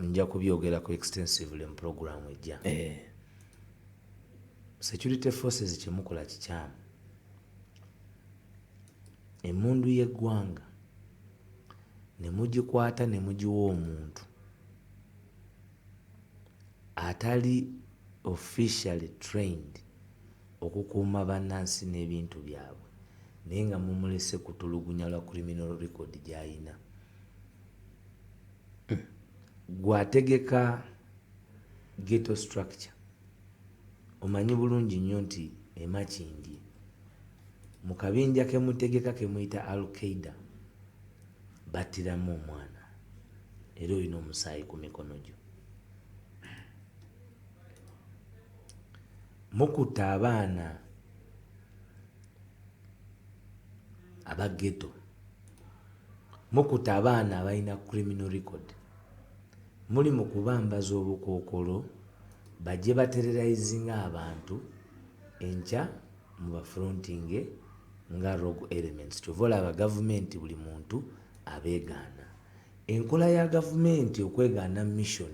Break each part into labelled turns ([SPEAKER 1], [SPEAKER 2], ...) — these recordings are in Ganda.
[SPEAKER 1] nja kubyogerako extensively mu program ejja. Security forces kyemukola kikyamu. Emmundu y'eggwanga ne mugikwata ne mugiwa omuntu atali officially trained okukuuma bannansi n'ebintu byabwe naye nga mumulese kutulugunya lwa criminal record gy'ayina. Gwategeka ghetto structure omanyi bulungi nnyo nti Emakindi mu kabinja ke mutegeka ke muyita Al-Qaeda battiramu omwana era olina omusaayi ku mikono gyo. Mukutta abaana aba ghetto, mukutta abaana abalina criminal record, muli mu kubambaza obukookolo bajje baterrorizinga abantu enkya mu bafrontinge nga rogue elements. Kyova olaba gavumenti buli muntu abeegaana. Enkola ya gavumenti okwegaana mission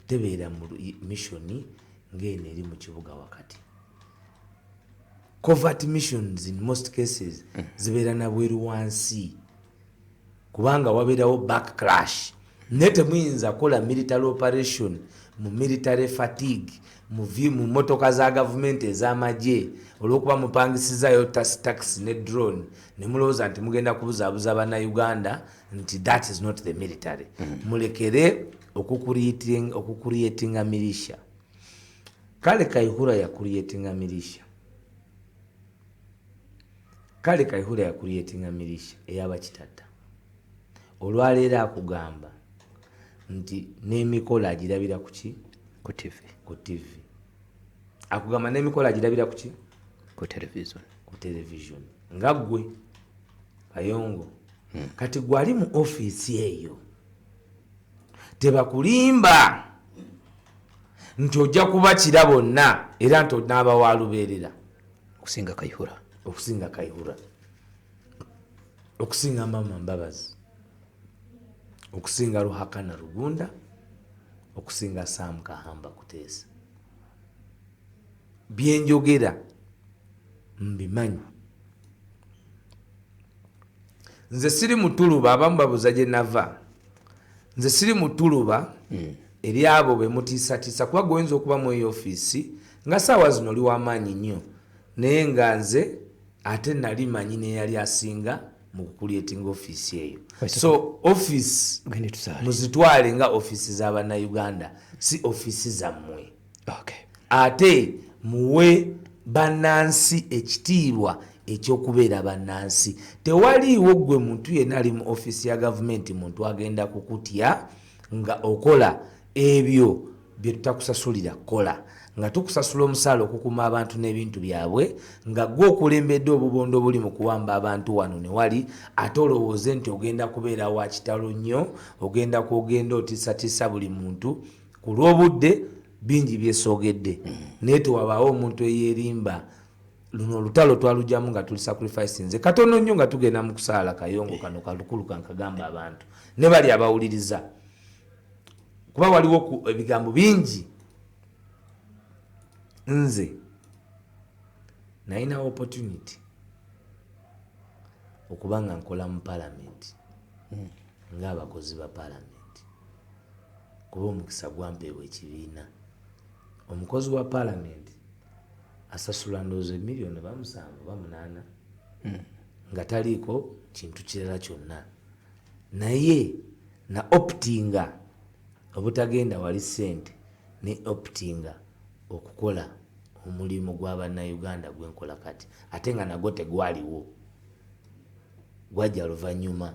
[SPEAKER 1] tebeera mu mission ng'eno eri mu kibuga wakati. Covert missions in most cases zibeera na bweru wansi kubanga wabeerawo backlash. Ne temuyinza kola military operation mu military fatigue mu motoka za gavumenti ez'amagye olw'okuba mupangisizayo taxi ne drone ne mulowooza nti mugenda kubuzaabuza bannayuganda nti that is not the military. Mulekere okucreatinga militia. Kale Kaihura ya creatinga militia. Kale Kaihura ya creatinga militia ey'abakitata. Olwaleero akugamba nti n'emikola agirabira kuki?
[SPEAKER 2] Ku TV.
[SPEAKER 1] Ku TV. Akugamba n'emikola agirabira kuki?
[SPEAKER 2] Ku television.
[SPEAKER 1] Ku television. Nga ggwe Kayongo kati gwali mu office eyo tebakulimba nti ojja kuba kira bonna era nti onaaba walubeerera
[SPEAKER 2] okusinga Kaihura.
[SPEAKER 1] Okusinga Kaihura, okusinga Mama Mbabazi, okusinga Ruhakana Rugunda, okusinga Sam Kahamba Kuteesa. Byenjogera mbimanyi. Nze siri mutuluba, abamu babuuza gye nava. Nze siri mutuluba eri abo be mutiisatiisa kuba goyinza okuba mu eyo ofiisi nga saawa zino oli w'amaanyi nnyo naye nga nze ate nali manyi n'eyali asinga mu kukulietinga ofiisi eyo. So office muzitwale nga ofiisi z'abannayuganda si ofiisi zammwe. Ate muwe bannansi ekitiibwa ekyokubeera bannansi. Tewaliiwo gwe muntu yenna ali mu ofiisi ya gavumenti muntu agenda kukutya nga okola ebyo bye tutakusasulira kola nga tukusasula omusaala okukuuma abantu n'ebintu byabwe nga gwe okulembedde obubondo buli mu kuwamba abantu wano ne wali ate olowooze nti ogenda kubeera wa kitalo nnyo ogenda kwogenda otiisatiisa buli muntu ku lw'obudde bingi byesoogedde naye tewabaawo omuntu eyeerimba luno olutalo twalugyamu nga tuli sacrifice. Nze katono nnyo nga tugenda mu kusaala Kayongo kano kalukulu kankagamba abantu ne bali abawuliriza kuba waliwo ebigambo bingi. Nze nalina opportunity okuba nga nkola mu parliament ng'abakozi ba parliament kuba omukisa gwampeebwa ekibiina. Omukozi wa parliament asasula ndowooza miliyoni ba 7 ba 8 nga taliiko kintu kirala kyonna naye na optinga obutagenda wali ssente ne optinga okukola omulimu gw'abannayuganda gwenkola kati ate nga nagwo tegwaliwo gwajja luvannyuma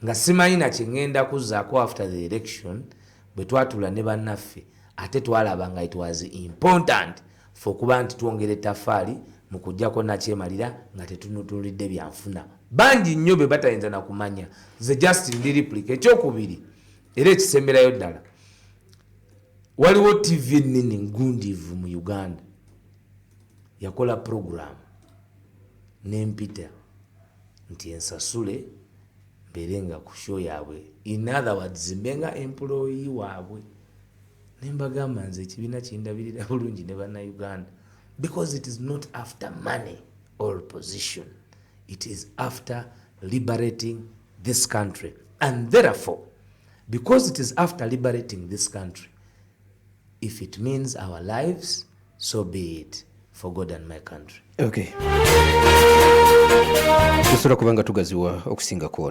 [SPEAKER 1] nga simanyi na kyengenda kuzzaako after the election bwe twatula ne bannaffe ate twalaba nga it was important for kuba nti twongera ettaffaali mu kuggyako nakyemalira nga tetunutunulidde byanfuna bangi nnyo be batayinza na kumanya. Ze just ndi replica. Ekyokubiri era ekisemberayo ddala waliwo TV nini ngundiivu mu Uganda yakola program n'empita nti ensasule mbeere nga ku show yaabwe, in other words mbe nga employee waabwe. Nembagamba nze ekibiina kindabirira bulungi ne bannayuganda, because it is not after money or position, it is after liberating this country. And therefore, because it is after liberating this country, if it means our lives, so be it, for God and my country.
[SPEAKER 2] Okay. Tusula kubanga tugaziwa okusinga kuona.